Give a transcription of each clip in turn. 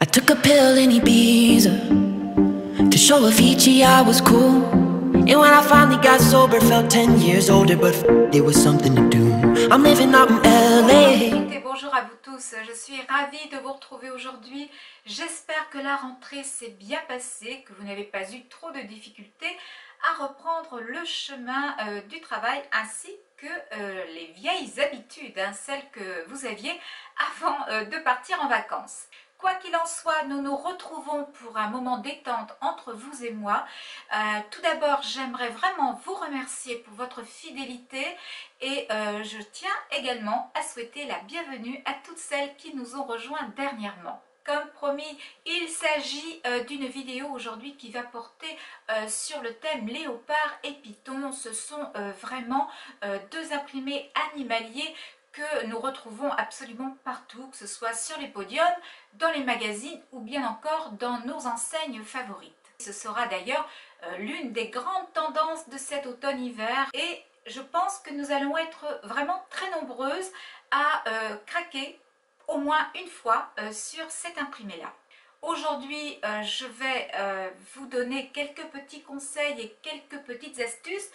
I took a pill in Ibiza to show Avicii I was cool. And when I finally got sober, felt 10 years older, but there was something to do. I'm living out in LA. Bonjour à vous tous, je suis ravie de vous retrouver aujourd'hui. J'espère que la rentrée s'est bien passée, que vous n'avez pas eu trop de difficultés à reprendre le chemin du travail ainsi que les vieilles habitudes, celles que vous aviez avant de partir en vacances. Quoi qu'il en soit, nous nous retrouvons pour un moment détente entre vous et moi. Tout d'abord, j'aimerais vraiment vous remercier pour votre fidélité et je tiens également à souhaiter la bienvenue à toutes celles qui nous ont rejoints dernièrement. Comme promis, il s'agit d'une vidéo aujourd'hui qui va porter sur le thème léopard et python. Ce sont vraiment deux imprimés animaliers que nous retrouvons absolument partout, que ce soit sur les podiums, dans les magazines ou bien encore dans nos enseignes favorites. Ce sera d'ailleurs l'une des grandes tendances de cet automne-hiver et je pense que nous allons être vraiment très nombreuses à craquer au moins une fois sur cet imprimé-là. Aujourd'hui, je vais vous donner quelques petits conseils et quelques petites astuces.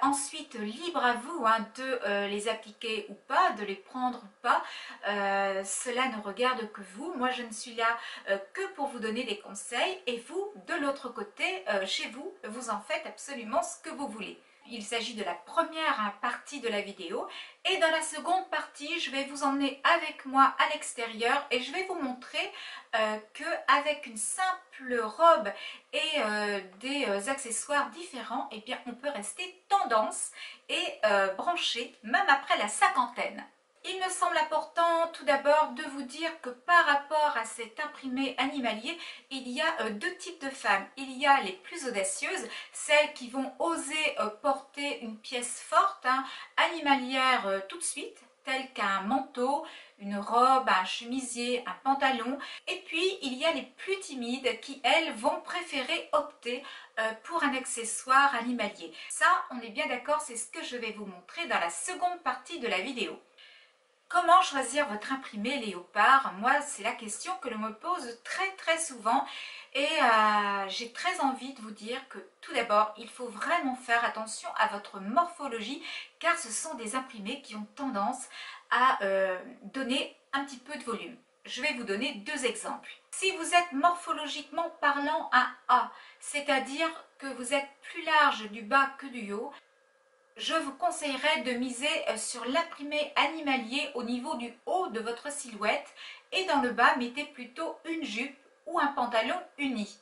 Ensuite, libre à vous de les appliquer ou pas, de les prendre ou pas. Cela ne regarde que vous. Moi, je ne suis là que pour vous donner des conseils. Et vous, de l'autre côté, chez vous, vous en faites absolument ce que vous voulez. Il s'agit de la première partie de la vidéo et dans la seconde partie, je vais vous emmener avec moi à l'extérieur et je vais vous montrer qu'avec une simple robe et des accessoires différents, eh bien, on peut rester tendance et branché même après la cinquantaine. Il me semble important tout d'abord de vous dire que par rapport à cet imprimé animalier, il y a deux types de femmes. Il y a les plus audacieuses, celles qui vont oser porter une pièce forte, animalière tout de suite, telle qu'un manteau, une robe, un chemisier, un pantalon. Et puis il y a les plus timides qui, elles, vont préférer opter pour un accessoire animalier. Ça, on est bien d'accord, c'est ce que je vais vous montrer dans la seconde partie de la vidéo. Comment choisir votre imprimé léopard? Moi, c'est la question que l'on me pose très souvent et j'ai très envie de vous dire que tout d'abord, il faut vraiment faire attention à votre morphologie car ce sont des imprimés qui ont tendance à donner un petit peu de volume. Je vais vous donner deux exemples. Si vous êtes morphologiquement parlant un A, c'est-à-dire que vous êtes plus large du bas que du haut, je vous conseillerais de miser sur l'imprimé animalier au niveau du haut de votre silhouette et dans le bas, mettez plutôt une jupe ou un pantalon uni.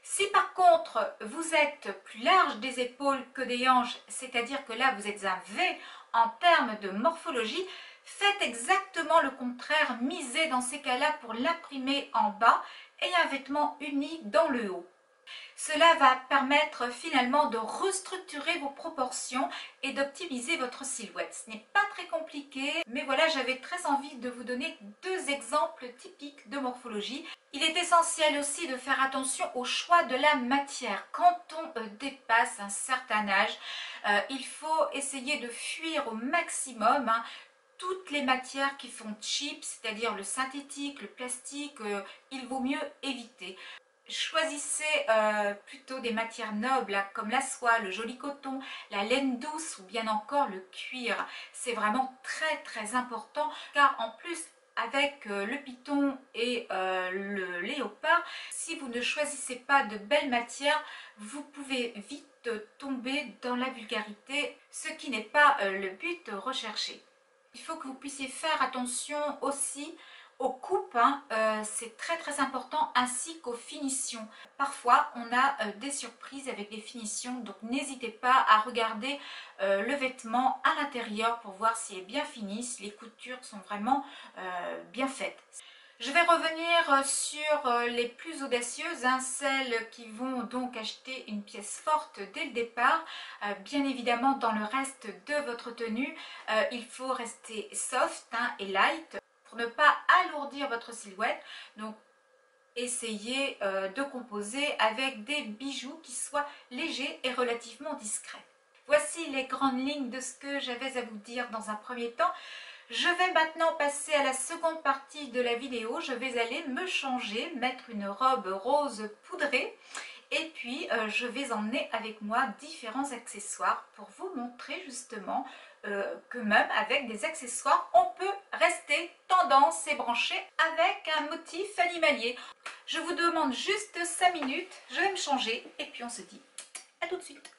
Si par contre, vous êtes plus large des épaules que des hanches, c'est-à-dire que là, vous êtes un V en termes de morphologie, faites exactement le contraire, misez dans ces cas-là pour l'imprimer en bas et un vêtement uni dans le haut. Cela va permettre finalement de restructurer vos proportions et d'optimiser votre silhouette. Ce n'est pas très compliqué, mais voilà, j'avais très envie de vous donner deux exemples typiques de morphologie. Il est essentiel aussi de faire attention au choix de la matière. Quand on dépasse un certain âge, il faut essayer de fuir au maximum toutes les matières qui font cheap, c'est-à-dire le synthétique, le plastique, il vaut mieux éviter. Choisissez plutôt des matières nobles comme la soie, le joli coton, la laine douce ou bien encore le cuir. C'est vraiment très important car en plus avec le python et le léopard, si vous ne choisissez pas de belles matières, vous pouvez vite tomber dans la vulgarité, ce qui n'est pas le but recherché. Il faut que vous puissiez faire attention aussi aux coupes, c'est très important, ainsi qu'aux finitions. Parfois, on a des surprises avec les finitions, donc n'hésitez pas à regarder le vêtement à l'intérieur pour voir s'il est bien fini, si les coutures sont vraiment bien faites. Je vais revenir sur les plus audacieuses, celles qui vont donc acheter une pièce forte dès le départ. Bien évidemment, dans le reste de votre tenue, il faut rester soft et light pour ne pas alourdir votre silhouette. Donc, essayez de composer avec des bijoux qui soient légers et relativement discrets. Voici les grandes lignes de ce que j'avais à vous dire dans un premier temps. Je vais maintenant passer à la seconde partie de la vidéo. Je vais aller me changer, mettre une robe rose poudrée. Et puis je vais emmener avec moi différents accessoires pour vous montrer justement que même avec des accessoires, on peut rester tendance et branché avec un motif animalier. Je vous demande juste 5 minutes, je vais me changer et puis on se dit à tout de suite.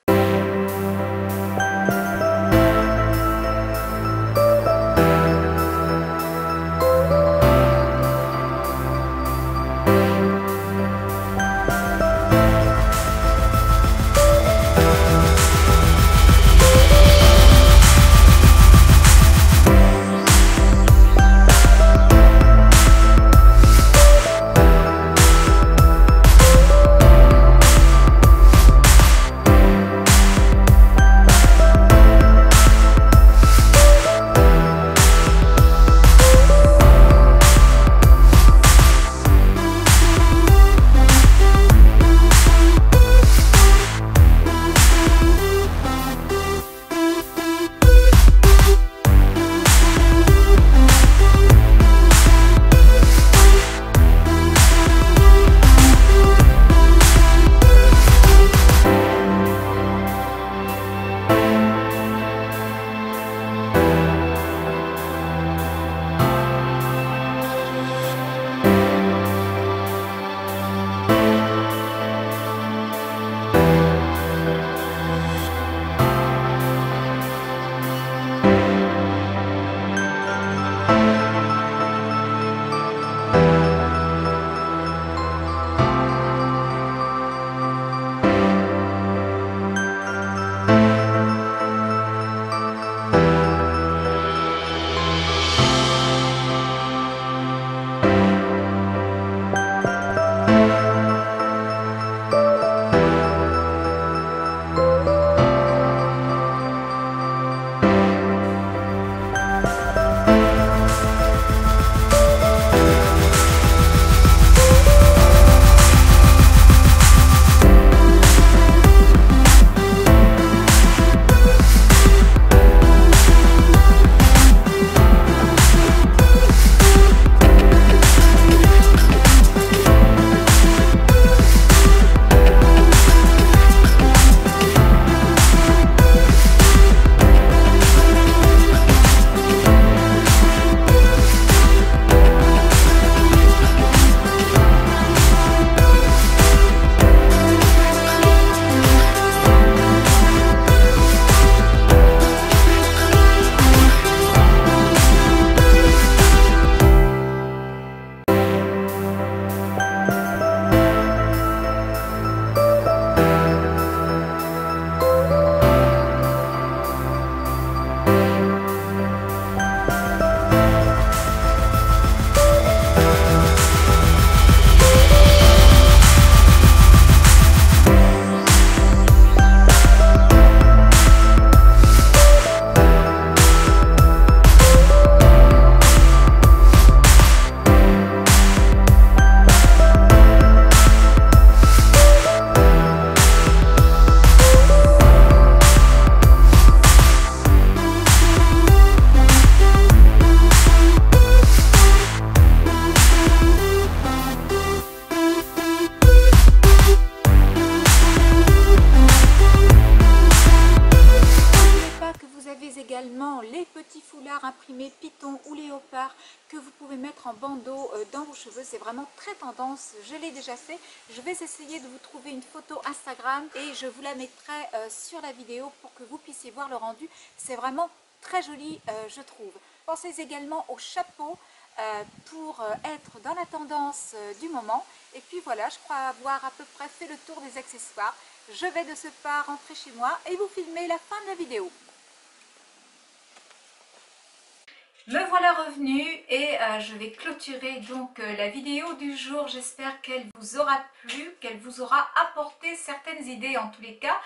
imprimé python ou léopard que vous pouvez mettre en bandeau dans vos cheveux. C'est vraiment très tendance, je l'ai déjà fait. Je vais essayer de vous trouver une photo Instagram et je vous la mettrai sur la vidéo pour que vous puissiez voir le rendu. C'est vraiment très joli, je trouve. Pensez également au chapeau pour être dans la tendance du moment. Et puis voilà, je crois avoir à peu près fait le tour des accessoires. Je vais de ce pas rentrer chez moi et vous filmer la fin de la vidéo. Me voilà revenue et je vais clôturer donc la vidéo du jour. J'espère qu'elle vous aura plu, qu'elle vous aura apporté certaines idées en tous les cas.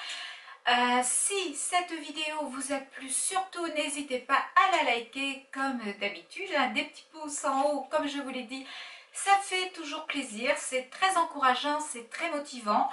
Si cette vidéo vous a plu, surtout n'hésitez pas à la liker comme d'habitude, des petits pouces en haut comme je vous l'ai dit. Ça fait toujours plaisir, c'est très encourageant, c'est très motivant.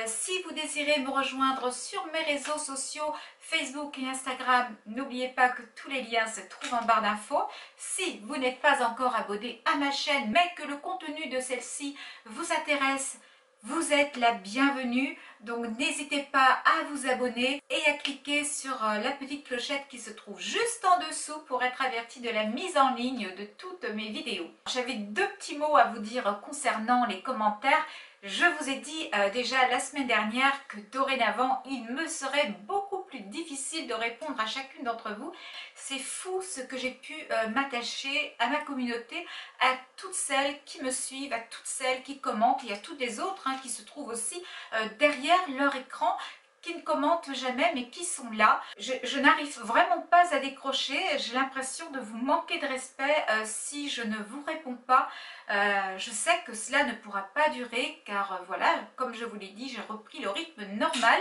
Si vous désirez me rejoindre sur mes réseaux sociaux, Facebook et Instagram, n'oubliez pas que tous les liens se trouvent en barre d'infos. Si vous n'êtes pas encore abonné à ma chaîne, mais que le contenu de celle-ci vous intéresse, vous êtes la bienvenue, donc n'hésitez pas à vous abonner et à cliquer sur la petite clochette qui se trouve juste en dessous pour être averti de la mise en ligne de toutes mes vidéos. J'avais deux petits mots à vous dire concernant les commentaires. Je vous ai dit déjà la semaine dernière que dorénavant, il me serait beaucoup plus difficile de répondre à chacune d'entre vous. C'est fou ce que j'ai pu m'attacher à ma communauté, à toutes celles qui me suivent, à toutes celles qui commentent et à toutes les autres qui se trouvent aussi derrière leur écran, qui ne commentent jamais mais qui sont là. Je n'arrive vraiment pas à décrocher, j'ai l'impression de vous manquer de respect si je ne vous réponds pas. Je sais que cela ne pourra pas durer car voilà, comme je vous l'ai dit, j'ai repris le rythme normal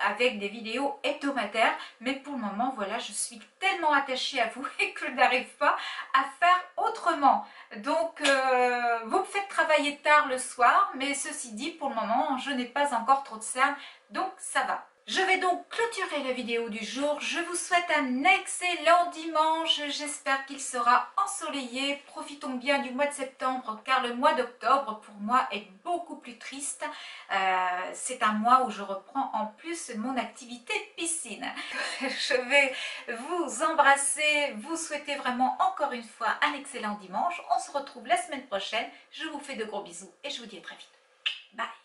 avec des vidéos hebdomadaires, mais pour le moment voilà, je suis tellement attachée à vous et que je n'arrive pas à faire autrement. Donc vous me faites travailler tard le soir, mais ceci dit, pour le moment je n'ai pas encore trop de cernes, donc ça va. Je vais donc clôturer la vidéo du jour. Je vous souhaite un excellent dimanche. J'espère qu'il sera ensoleillé. Profitons bien du mois de septembre car le mois d'octobre pour moi est beaucoup plus triste. C'est un mois où je reprends en plus mon activité de piscine. Je vais vous embrasser, vous souhaiter vraiment encore une fois un excellent dimanche. On se retrouve la semaine prochaine. Je vous fais de gros bisous et je vous dis à très vite. Bye!